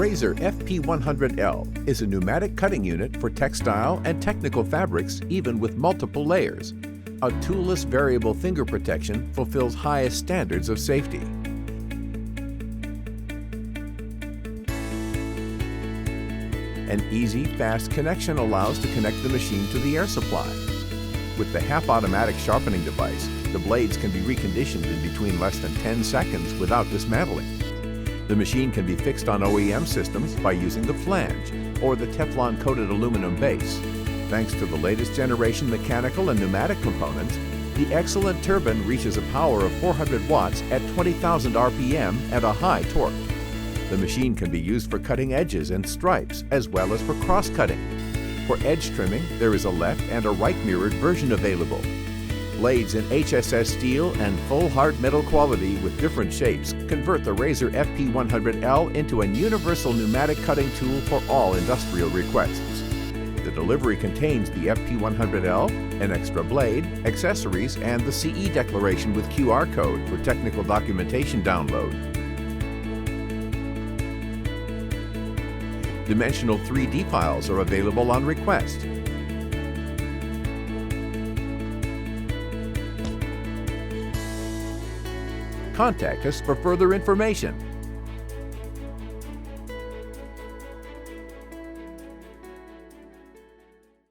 Rasor FP100L is a pneumatic cutting unit for textile and technical fabrics, even with multiple layers. A toolless variable finger protection fulfills highest standards of safety. An easy, fast connection allows to connect the machine to the air supply. With the half-automatic sharpening device, the blades can be reconditioned in between less than 10 seconds without dismantling. The machine can be fixed on O.E.M systems by using the flange or the Teflon-coated aluminum base. Thanks to the latest generation mechanical and pneumatic components, the excellent turbine reaches a power of 400 watts at 20,000 RPM at a high torque. The machine can be used for cutting edges and stripes, as well as for cross-cutting. For edge trimming, there is a left and a right mirrored version available. Blades in HSS steel and full hard metal quality with different shapes convert the Rasor FP100L into a universal pneumatic cutting tool for all industrial requests. The delivery contains the FP100L, an extra blade, accessories, and the CE declaration with QR code for technical documentation download. Dimensional 3D files are available on request. Contact us for further information.